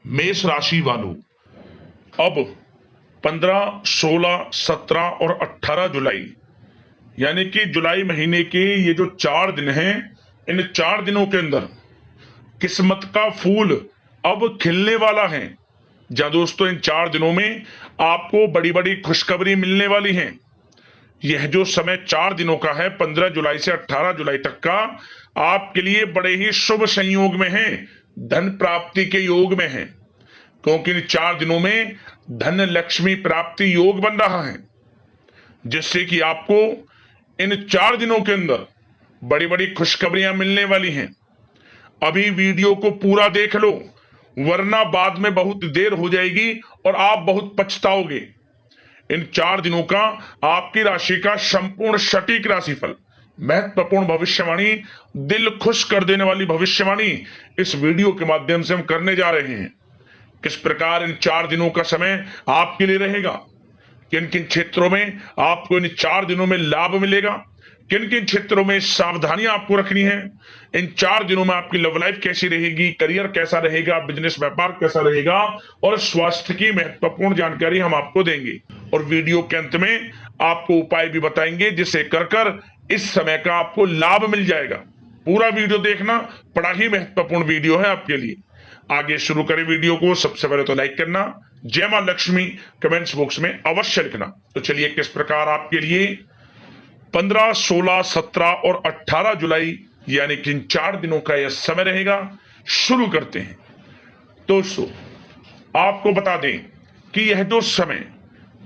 मेष राशि वालों, अब 15, 16, 17 और 18 जुलाई यानी कि जुलाई महीने के ये जो 4 दिन हैं, इन 4 दिनों के अंदर किस्मत का फूल अब खिलने वाला है। जहां दोस्तों इन 4 दिनों में आपको बड़ी बड़ी खुशखबरी मिलने वाली है। यह जो समय 4 दिनों का है, 15 जुलाई से 18 जुलाई तक का, आपके लिए बड़े ही शुभ संयोग में है, धन प्राप्ति के योग में है। क्योंकि इन 4 दिनों में धन लक्ष्मी प्राप्ति योग बन रहा है, जिससे कि आपको इन 4 दिनों के अंदर बड़ी बड़ी खुशखबरियां मिलने वाली हैं। अभी वीडियो को पूरा देख लो, वरना बाद में बहुत देर हो जाएगी और आप बहुत पछताओगे। इन 4 दिनों का आपकी राशि का संपूर्ण सटीक राशिफल, महत्वपूर्ण भविष्यवाणी, दिल खुश कर देने वाली भविष्यवाणी इस वीडियो के माध्यम से हम करने जा रहे हैं। किस प्रकार इन 4 दिनों का समय आपके लिए रहेगा, किन किन क्षेत्रों में आपको इन 4 दिनों में लाभ मिलेगा, किन किन क्षेत्रों में सावधानियां आपको रखनी है, इन 4 दिनों में आपकी लव लाइफ कैसी रहेगी, करियर कैसा रहेगा, बिजनेस व्यापार कैसा रहेगा और स्वास्थ्य की महत्वपूर्ण जानकारी हम आपको देंगे। और वीडियो के अंत में आपको उपाय भी बताएंगे, जिससे कर इस समय का आपको लाभ मिल जाएगा। पूरा वीडियो देखना, बड़ा ही महत्वपूर्ण वीडियो है आपके लिए। आगे शुरू करें वीडियो को। सबसे पहले तो लाइक करना, जय मां लक्ष्मी कमेंट्स बॉक्स में अवश्य लिखना। तो चलिए किस प्रकार आपके लिए 15, 16, 17 और 18 जुलाई यानी कि इन 4 दिनों का यह समय रहेगा, शुरू करते हैं। दोस्तों आपको बता दें कि यह जो समय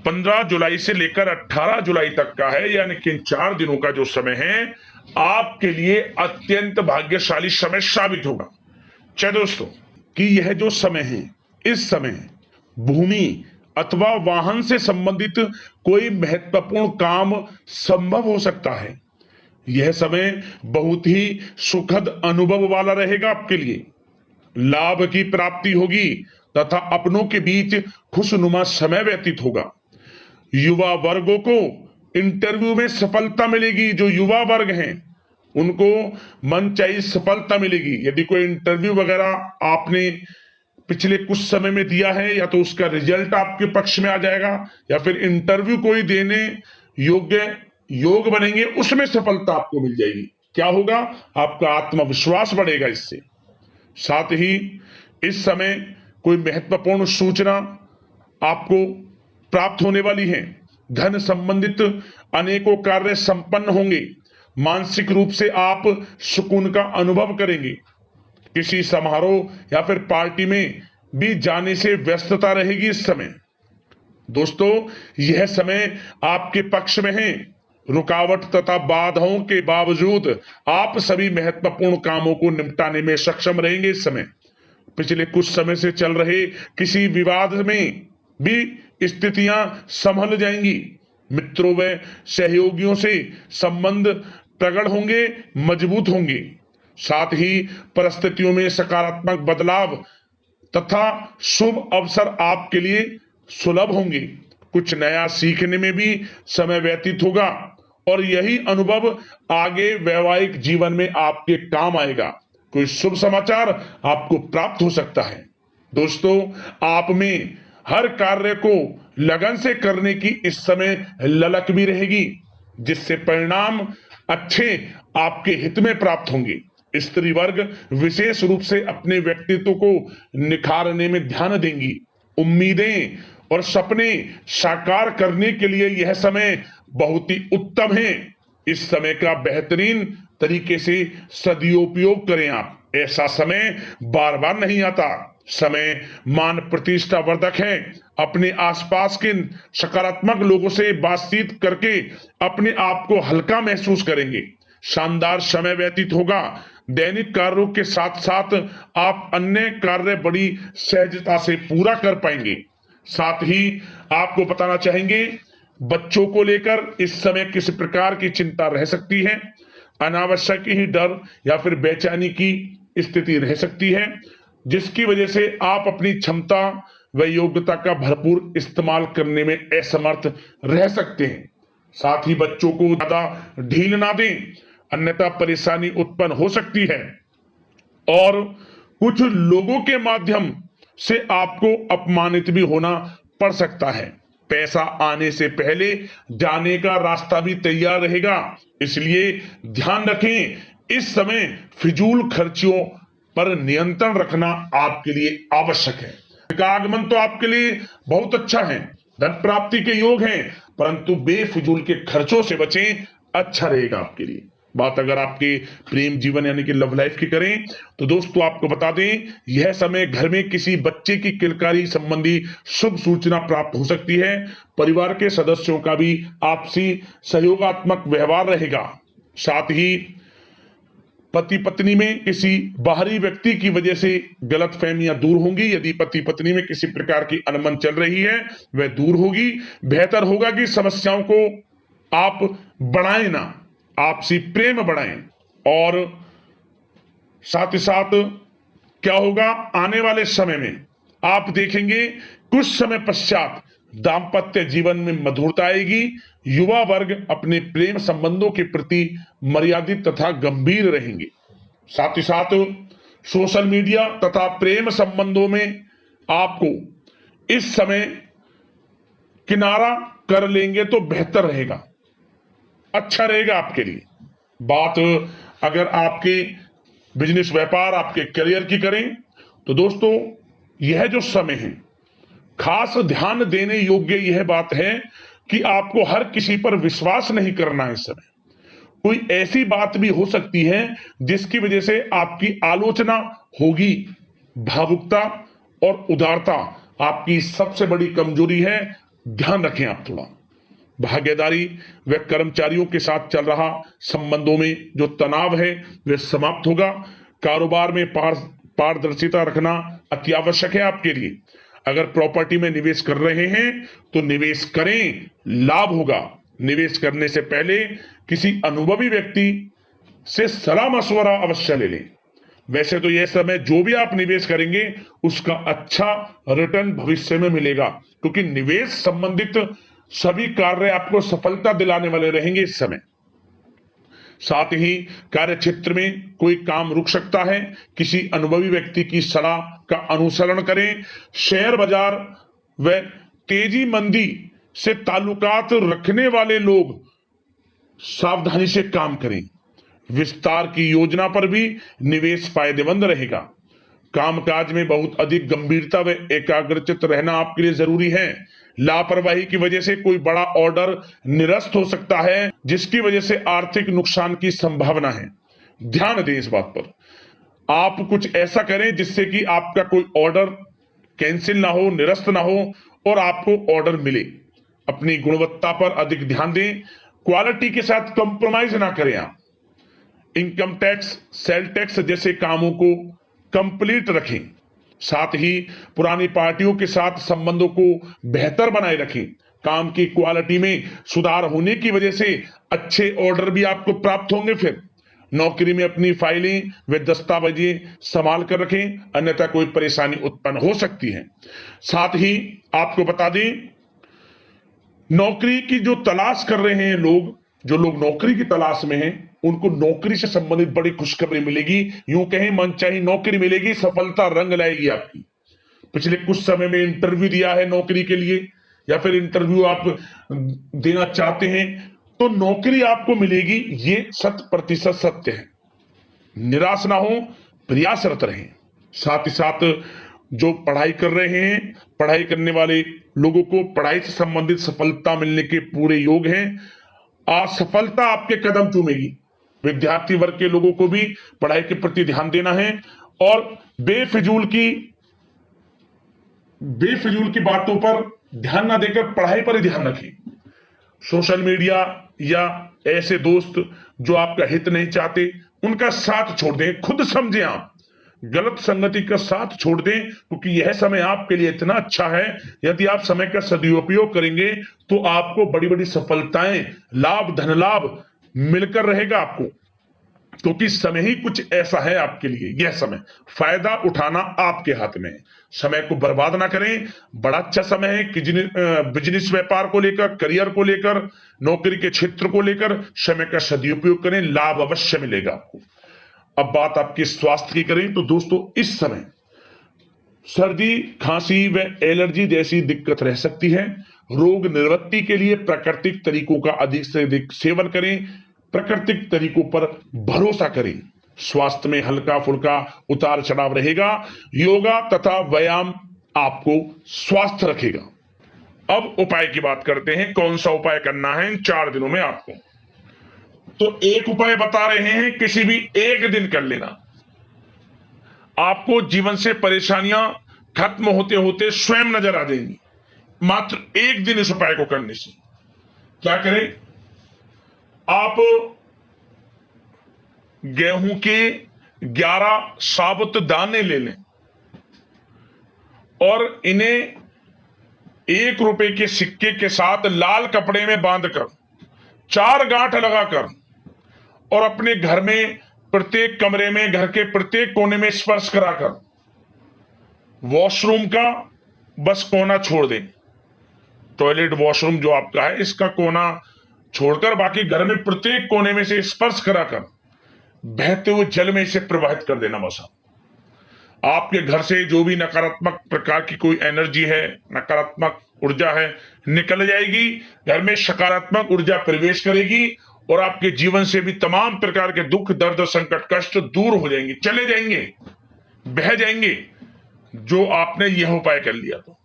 15 जुलाई से लेकर 18 जुलाई तक का है, यानी कि इन 4 दिनों का जो समय है, आपके लिए अत्यंत भाग्यशाली समय साबित होगा। चलिए दोस्तों कि यह जो समय है, इस समय भूमि अथवा वाहन से संबंधित कोई महत्वपूर्ण काम संभव हो सकता है। यह समय बहुत ही सुखद अनुभव वाला रहेगा आपके लिए। लाभ की प्राप्ति होगी तथा अपनों के बीच खुशनुमा समय व्यतीत होगा। युवा वर्गों को इंटरव्यू में सफलता मिलेगी। जो युवा वर्ग हैं उनको मनचाही सफलता मिलेगी। यदि कोई इंटरव्यू वगैरह आपने पिछले कुछ समय में दिया है, या तो उसका रिजल्ट आपके पक्ष में आ जाएगा, या फिर इंटरव्यू कोई देने योग्य योग बनेंगे, उसमें सफलता आपको मिल जाएगी। क्या होगा? आपका आत्मविश्वास बढ़ेगा इससे। साथ ही इस समय कोई महत्वपूर्ण सूचना आपको प्राप्त होने वाली है। धन संबंधित अनेकों कार्य संपन्न होंगे। मानसिक रूप से आप सुकून का अनुभव करेंगे। किसी समारोह या फिर पार्टी में भी जाने से व्यस्तता रहेगी इस समय। दोस्तों यह समय आपके पक्ष में है। रुकावट तथा बाधाओं के बावजूद आप सभी महत्वपूर्ण कामों को निपटाने में सक्षम रहेंगे इस समय। पिछले कुछ समय से चल रहे किसी विवाद में भी स्थितियां संभल जाएंगी। मित्रों व सहयोगियों से संबंध प्रगाढ़ होंगे, मजबूत होंगे। साथ ही परिस्थितियों में सकारात्मक बदलाव तथा शुभ अवसर आपके लिए सुलभ होंगे। कुछ नया सीखने में भी समय व्यतीत होगा और यही अनुभव आगे वैवाहिक जीवन में आपके काम आएगा। कोई शुभ समाचार आपको प्राप्त हो सकता है। दोस्तों आप में हर कार्य को लगन से करने की इस समय ललक भी रहेगी, जिससे परिणाम अच्छे आपके हित में प्राप्त होंगे। स्त्री वर्ग विशेष रूप से अपने व्यक्तित्व को निखारने में ध्यान देंगी। उम्मीदें और सपने साकार करने के लिए यह समय बहुत ही उत्तम है। इस समय का बेहतरीन तरीके से सदुपयोग करें आप। ऐसा समय बार बार नहीं आता। समय मान प्रतिष्ठा वर्धक है। अपने आसपास के सकारात्मक लोगों से बातचीत करके अपने आप को हल्का महसूस करेंगे। शानदार समय व्यतीत होगा। दैनिक कार्यों के साथ साथ आप अन्य कार्य बड़ी सहजता से पूरा कर पाएंगे। साथ ही आपको बताना चाहेंगे, बच्चों को लेकर इस समय किसी प्रकार की चिंता रह सकती है। अनावश्यक ही डर या फिर बेचैनी की स्थिति रह सकती है, जिसकी वजह से आप अपनी क्षमता व योग्यता का भरपूर इस्तेमाल करने में असमर्थ रह सकते हैं। साथ ही बच्चों को ज्यादा ढील ना दें, अन्यथा परेशानी उत्पन्न हो सकती है। और कुछ लोगों के माध्यम से आपको अपमानित भी होना पड़ सकता है। पैसा आने से पहले जाने का रास्ता भी तैयार रहेगा, इसलिए ध्यान रखें, इस समय फिजूल खर्चियों पर नियंत्रण रखना आपके लिए आवश्यक है। का आगमन तो आपके लिए बहुत अच्छा है, धन प्राप्ति के योग हैं, परंतु बेफिजूल के खर्चों से बचें, अच्छा रहेगा आपके लिए। बात अगर आपके प्रेम जीवन यानी कि लव लाइफ की करें तो दोस्तों आपको बता दें, यह समय घर में किसी बच्चे की किलकारी संबंधी शुभ सूचना प्राप्त हो सकती है। परिवार के सदस्यों का भी आपसी सहयोगात्मक व्यवहार रहेगा। साथ ही पति पत्नी में किसी बाहरी व्यक्ति की वजह से गलतफहमियां दूर होंगी। यदि पति पत्नी में किसी प्रकार की अनबन चल रही है वह दूर होगी। बेहतर होगा कि समस्याओं को आप बढ़ाएं ना, आपसी प्रेम बढ़ाएं। और साथ ही साथ क्या होगा, आने वाले समय में आप देखेंगे कुछ समय पश्चात दाम्पत्य जीवन में मधुरता आएगी। युवा वर्ग अपने प्रेम संबंधों के प्रति मर्यादित तथा गंभीर रहेंगे। साथ ही साथ सोशल मीडिया तथा प्रेम संबंधों में आपको इस समय किनारा कर लेंगे तो बेहतर रहेगा, अच्छा रहेगा आपके लिए। बात अगर आपके बिजनेस व्यापार आपके करियर की करें तो दोस्तों यह जो समय है खास ध्यान देने योग्य यह बात है कि आपको हर किसी पर विश्वास नहीं करना है। इस समय कोई ऐसी बात भी हो सकती है जिसकी वजह से आपकी आलोचना होगी। भावुकता और उदारता आपकी सबसे बड़ी कमजोरी है, ध्यान रखें आप थोड़ा। भागीदारी व कर्मचारियों के साथ चल रहा संबंधों में जो तनाव है वह समाप्त होगा। कारोबार में पारदर्शिता रखना अति आवश्यक है आपके लिए। अगर प्रॉपर्टी में निवेश कर रहे हैं तो निवेश करें, लाभ होगा। निवेश करने से पहले किसी अनुभवी व्यक्ति से सलाह मशवरा अवश्य ले लें। वैसे तो यह समय जो भी आप निवेश करेंगे उसका अच्छा रिटर्न भविष्य में मिलेगा, क्योंकि निवेश संबंधित सभी कार्य आपको सफलता दिलाने वाले रहेंगे इस समय। साथ ही कार्य क्षेत्र में कोई काम रुक सकता है, किसी अनुभवी व्यक्ति की सलाह का अनुसरण करें। शेयर बाजार व तेजी मंदी से ताल्लुकात रखने वाले लोग सावधानी से काम करें। विस्तार की योजना पर भी निवेश फायदेमंद रहेगा। कामकाज में बहुत अधिक गंभीरता व एकाग्रचित रहना आपके लिए जरूरी है। लापरवाही की वजह से कोई बड़ा ऑर्डर निरस्त हो सकता है, जिसकी वजह से आर्थिक नुकसान की संभावना है। ध्यान दें इस बात पर। आप कुछ ऐसा करें जिससे कि आपका कोई ऑर्डर कैंसिल ना हो, निरस्त ना हो और आपको ऑर्डर मिले। अपनी गुणवत्ता पर अधिक ध्यान दें, क्वालिटी के साथ कंप्रोमाइज ना करें आप। इनकम टैक्स, सेल टैक्स जैसे कामों को कंप्लीट रखें। साथ ही पुरानी पार्टियों के साथ संबंधों को बेहतर बनाए रखें। काम की क्वालिटी में सुधार होने की वजह से अच्छे ऑर्डर भी आपको प्राप्त होंगे। फिर नौकरी में अपनी फाइलें व दस्तावेजें संभाल कर रखें, अन्यथा कोई परेशानी उत्पन्न हो सकती है। साथ ही आपको बता दें, नौकरी की जो तलाश कर रहे हैं लोग, जो लोग नौकरी की तलाश में हैं, उनको नौकरी से संबंधित बड़ी खुशखबरी मिलेगी। यूं कहें मनचाही नौकरी मिलेगी, सफलता रंग लाएगी आपकी। पिछले कुछ समय में इंटरव्यू दिया है नौकरी के लिए या फिर इंटरव्यू आप देना चाहते हैं तो नौकरी आपको मिलेगी, ये 100% सत्य है। निराश ना हो, प्रयासरत रहें। साथ ही साथ जो पढ़ाई कर रहे हैं, पढ़ाई करने वाले लोगों को पढ़ाई से संबंधित सफलता मिलने के पूरे योग हैं। असफलता आपके कदम चूमेगी। विद्यार्थी वर्ग के लोगों को भी पढ़ाई के प्रति ध्यान देना है और बेफिजूल की बातों पर ध्यान ना देकर पढ़ाई पर ही ध्यान रखें। सोशल मीडिया या ऐसे दोस्त जो आपका हित नहीं चाहते उनका साथ छोड़ दें। खुद समझें, आप गलत संगति का साथ छोड़ दें, क्योंकि यह समय आपके लिए इतना अच्छा है। यदि आप समय का सदुपयोग करेंगे तो आपको बड़ी बड़ी सफलताएं, लाभ, धन लाभ मिलकर रहेगा आपको, क्योंकि समय ही कुछ ऐसा है आपके लिए। यह समय फायदा उठाना आपके हाथ में है। समय को बर्बाद ना करें, बड़ा अच्छा समय है कि बिजनेस व्यापार को लेकर, करियर को लेकर, नौकरी के क्षेत्र को लेकर समय का सदुपयोग करें, लाभ अवश्य मिलेगा आपको। अब बात आपके स्वास्थ्य की करें तो दोस्तों इस समय सर्दी, खांसी व एलर्जी जैसी दिक्कत रह सकती है। रोग निवृत्ति के लिए प्राकृतिक तरीकों का अधिक से अधिक सेवन करें, प्राकृतिक तरीकों पर भरोसा करें। स्वास्थ्य में हल्का फुल्का उतार चढ़ाव रहेगा। योगा तथा व्यायाम आपको स्वस्थ रखेगा। अब उपाय की बात करते हैं, कौन सा उपाय करना है इन 4 दिनों में आपको। तो एक उपाय बता रहे हैं, किसी भी एक दिन कर लेना। आपको जीवन से परेशानियां खत्म होते होते स्वयं नजर आ जाएंगी, मात्र एक दिन इस उपाय को करने से। क्या करें? आप गेहूं के 11 साबुत दाने ले लें और इन्हें 1 रुपए के सिक्के के साथ लाल कपड़े में बांधकर 4 गांठ लगाकर और अपने घर में प्रत्येक कमरे में, घर के प्रत्येक कोने में स्पर्श कराकर वॉशरूम का बस कोना छोड़ दें। टॉयलेट वॉशरूम जो आपका है इसका कोना छोड़कर बाकी घर में प्रत्येक कोने में से स्पर्श कराकर बहते हुए जल में इसे प्रवाहित कर देना। बस आपके घर से जो भी नकारात्मक प्रकार की कोई एनर्जी है, नकारात्मक ऊर्जा है, निकल जाएगी। घर में सकारात्मक ऊर्जा प्रवेश करेगी और आपके जीवन से भी तमाम प्रकार के दुख, दर्द, संकट, कष्ट दूर हो जाएंगे, चले जाएंगे, बह जाएंगे। जो आपने यह उपाय कर लिया तो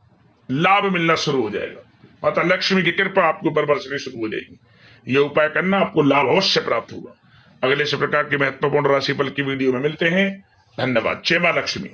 लाभ मिलना शुरू हो जाएगा। माता लक्ष्मी की कृपा आपके ऊपर बरसनी शुरू हो जाएगी। यह उपाय करना, आपको लाभ अवश्य प्राप्त होगा। अगले इस प्रकार के महत्वपूर्ण राशिफल की वीडियो में मिलते हैं। धन्यवाद। जय मां लक्ष्मी।